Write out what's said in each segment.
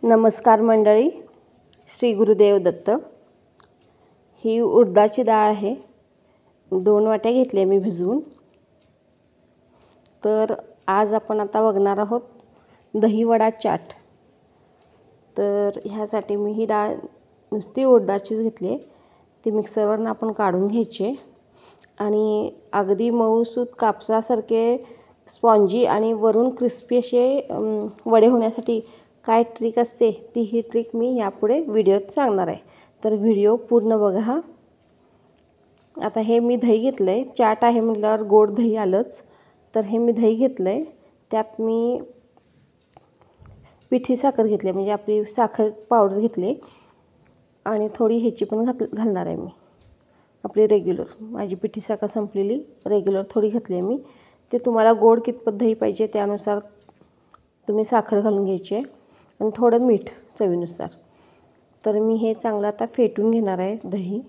नमस्कार मंडळी, श्री गुरुदेव दत्त। ही उडदाची डाळ आहे, 2 वाट्या घेतल्या मी भिजवून। तर आज आपण आता बघणार आहोत दही वडा चाट। तर ह्यासाठी मी ही डाळ नुसती उडदाचीच घेतली आहे, ती मिक्सरवरून आपण काढून घ्यायची आणि अगदी मऊसूत कापसासारखे स्पॉन्जी आणि वरून क्रिस्पी असे वडे होण्यासाठी काय ट्रिक असते ती ही ट्रिक मी यापुढे व्हिडिओत सांगणार आहे। तर व्हिडिओ पूर्ण बघा। आता हे मी दही घेतलं आहे, चाट आहे म्हटल्यावर गोड दही आलंच। तर हे मी दही घेतलं आहे, त्यात मी पिठी साखर घेतली म्हणजे आपली साखर पावडर घेतली आणि थोडी ह्याची पण घालणार आहे मी, आपली रेग्युलर। माझी पिठी साखर संपलेली, रेग्युलर थोडी घातली आहे मी। ते तुम्हाला गोड कितपत दही पाहिजे त्यानुसार तुम्ही साखर घालून घ्यायची आणि थोडं मीठ चवीनुसार। तर मी हे चांगलं आता फेटून घेणार आहे दही।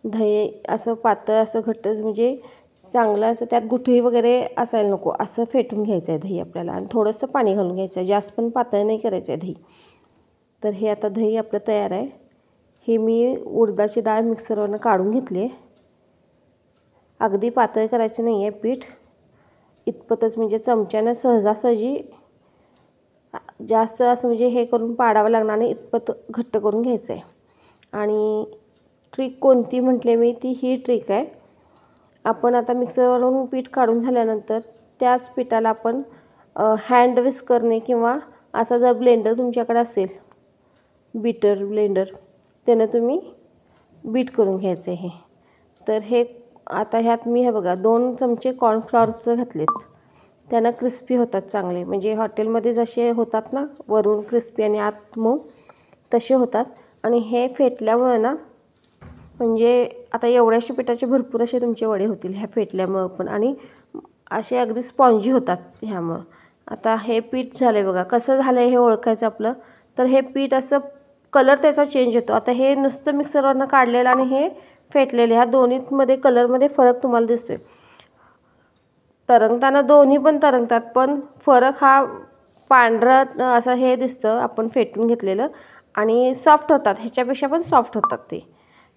दही असं पातळ असं घट्ट म्हणजे चांगलं असं त्यात गुठळी वगैरे असायला नको असं फेटून घ्यायचं आहे दही आपल्याला, आणि थोडंसं पाणी घालून घ्यायचं आहे, जास्त पण पातळ नाही करायचं आहे दही। तर हे आता दही आपलं तयार आहे। हे मी उडदाची डाळ मिक्सरवरून काढून घेतली आहे। अगदी पातळ करायचं नाही आहे पीठ, इतपतच म्हणजे चमच्यानं सहजासहजी जास्त असं म्हणजे हे करून पाडावं लागणार नाही, इतपत घट्ट करून घ्यायचं आहे। आणि ट्रिक कोणती म्हटले मी, ती ही ट्रिक आहे। आपण आता मिक्सरवरून पीठ काढून झाल्यानंतर त्याच पिठाला आपण हँड विस्करने किंवा असा जर ब्लेंडर तुमच्याकडे असेल, बीटर ब्लेंडर, त्यानं तुम्ही बीट करून घ्यायचं आहे। तर हे आता ह्यात मी हे बघा 2 चमचे कॉर्नफ्लॉवरचं घातलेत, त्यानं क्रिस्पी होतात चांगले। म्हणजे हॉटेलमध्ये जसे होतात ना, वरून क्रिस्पी आणि आत मऊ, तसे होतात। आणि हे फेटल्यामुळे ना, म्हणजे आता एवढ्याशा पिठाचे भरपूर असे तुमचे वडे होतील ह्या फेटल्यामुळं पण, आणि असे अगदी स्पॉन्जी होतात ह्यामुळं। आता हे पीठ झालं आहे बघा, कसं झालं आहे हे ओळखायचं आपलं। तर हे पीठ असं कलर त्याचा चेंज होतो। आता हे नुसतं मिक्सरवरनं काढलेलं आणि हे फेटलेले, ह्या दोन्हीमध्ये कलरमध्ये फरक तुम्हाला दिसतोय। तरंगताना दोन्ही पण तरंगतात, पण फरक हा पांढरं असं हे दिसतं आपण फेटून घेतलेलं, आणि सॉफ्ट होतात, ह्याच्यापेक्षा पण सॉफ्ट होतात ते।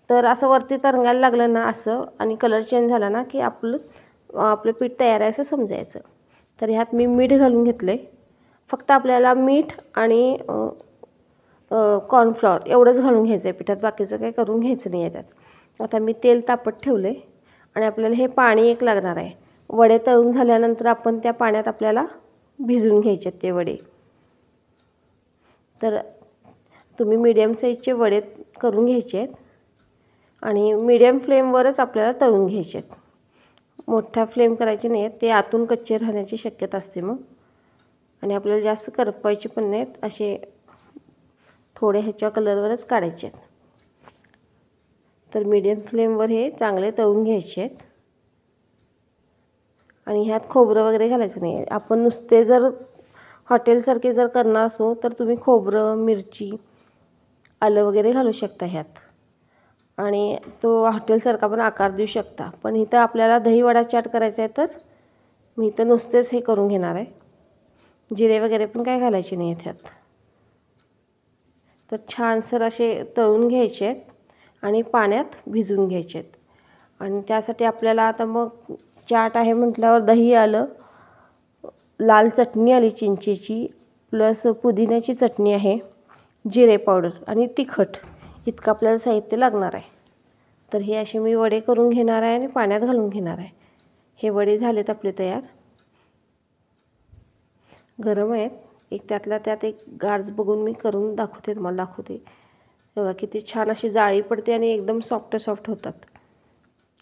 तर असं वरती तरंगायला लागलं ना असं, आणि कलर चेंज झाला ना की आपलं पीठ तयार आहे असं समजायचं। तर ह्यात मी मीठ घालून घेतलं आहे। फक्त आपल्याला मीठ आणि कॉर्नफ्लॉवर एवढंच घालून घ्यायचं आहे पिठात, बाकीचं काही करून घ्यायचं नाही आहे त्यात। आता मी तेल तापत ठेवलं आहे आणि आपल्याला हे पाणी एक लागणार आहे। वडे तळून झाल्यानंतर आपण त्या पाण्यात आपल्याला भिजवून घ्यायचे ते वडे। तर तुम्ही मीडियम साईजचे वडे करून घ्यायचे आहेत आणि मीडियम फ्लेमवरच आपल्याला तळून घ्यायचे आहेत, मोठा फ्लेम करायचे नाही आहेत, ते आतून कच्चे राहण्याची शक्यता असते मग। आणि आपल्याला जास्त करपवायचे पण नाहीत, असे थोडे ह्याच्या कलरवरच काढायचे आहेत। तर मीडियम फ्लेमवर हे चांगले तळून घ्यायचे आहेत। आणि ह्यात खोबरं वगैरे घालायचं नाही आहे। आपण नुसते जर हॉटेलसारखे जर करणार असो तर तुम्ही खोबरं, मिरची, आलं वगैरे घालू शकता ह्यात, आणि तो हॉटेलसारखा पण आकार देऊ शकता। पण इथं आपल्याला दही वडा चाट करायचा आहे, तर मी इथं नुसतेच हे करून घेणार आहे, जिरे वगैरे पण काय घालायचे नाही आहेत ह्यात। तर छानसर असे तळून घ्यायचे आहेत आणि पाण्यात भिजवून घ्यायचे आहेत। आणि त्यासाठी आपल्याला आता मग चाट आहे म्हटल्यावर दही आलं, लाल चटणी आली चिंचेची, प्लस पुदिन्याची चटणी आहे, जिरे पावडर आणि तिखट, इतकं आपल्याला साहित्य लागणार आहे। तर हे असे मी वडे करून घेणार आहे आणि पाण्यात घालून घेणार आहे। हे वडे झालेत आपले तयार, गरम आहेत। त्यातल्या त्यात एक गार्ज बघून मी करून दाखवते, तुम्हाला दाखवते बघा किती छान अशी जाळी पडते आणि एकदम सॉफ्ट होतात,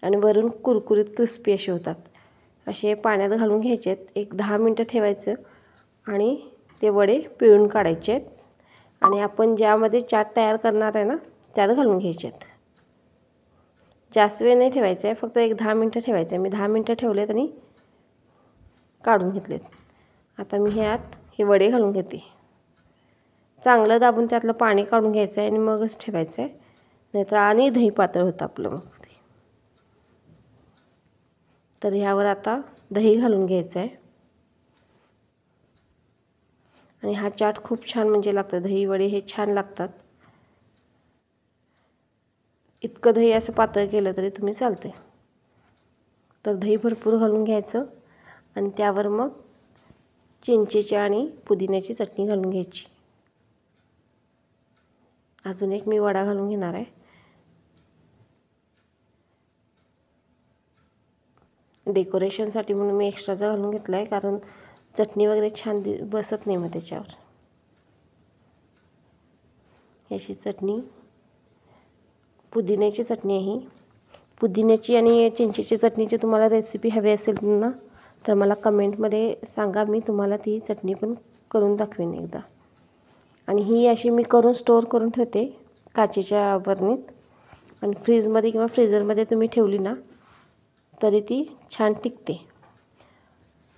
आणि वरून कुरकुरीत क्रिस्पी असे होतात। असे पाण्यात घालून घ्यायचे आहेत, एक 10 मिनटं ठेवायचं आणि ते वडे पिळून काढायचे आहेत, आणि आपण ज्यामध्ये चाट तयार करणार आहे ना त्यात घालून घ्यायचे आहेत। जास्त वेळ नाही ठेवायचं आहे, फक्त एक 10 मिनटं ठेवायचं आहे। मी 10 मिनटं ठेवलेत आणि काढून घेतलेत। आता मी ह्यात हे वडे घालून घेते, चांगलं दाबून त्यातलं पाणी काढून घ्यायचं आहे आणि मगच ठेवायचं आहे, नाहीतर आणि दही पातळ होतं आपलं मग ते। तर ह्यावर आता दही घालून घ्यायचं आहे आणि हा चाट खूप छान म्हणजे लागतं. दही वडे हे छान लागतात. इतकं दही असं पातळ केलं तरी तुम्ही चालते. तर दही भरपूर घालून घ्यायचं आणि त्यावर मग चिंचेची आणि पुदिन्याची चटणी घालून घ्यायची. अजून एक मी वडा घालून घेणार आहे. डेकोरेशनसाठी म्हणून मी एक्स्ट्राचा घालून घेतला आहे, कारण चटणी वगैरे छान बसत नाही मग त्याच्यावर. अशी चटणी, पुदिन्याची चटणी आहे ही. पुदिन्याची आणि चिंचेची चटणीची तुम्हाला रेसिपी हवी असेल ना तर मला कमेंटमध्ये सांगा, मी तुम्हाला ती चटणी पण करून दाखवेन एकदा. आणि ही अशी मी करून स्टोअर करून ठेवते काचेच्या बरणीत, आणि फ्रीजमध्ये किंवा फ्रीझरमध्ये तुम्ही ठेवली ना तरी ती छान टिकते.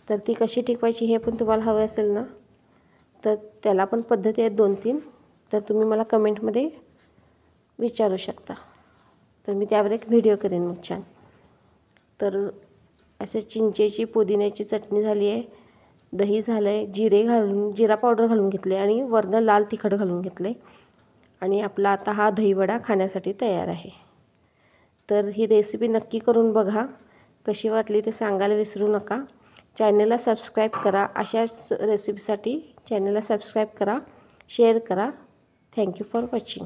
तर ती कशी टिकवायची हे पण तुम्हाला हवं असेल ना तर त्याला पण पद्धती आहेत 2-3, तर तुम्ही मला कमेंटमध्ये विचारू शकता. तर मी त्यावर एक व्हिडिओ करेन मग छान. तर असे चिंचेची पुदिन्याची चटणी झाली आहे, दही झालं आहे, जिरा पावडर घालून घेतले आणि वरनं लाल तिखट घालून घेतले, आणि आपला आता हा दहीवडा खाण्यासाठी तयार आहे. तर ही रेसिपी नक्की करून बघा. कशी वाटली ते सांगायला विसरू नका. चॅनलला सबस्क्राईब करा. अशाच रेसिपीसाठी चॅनलला सबस्क्राईब करा, शेअर करा. Thank you for watching.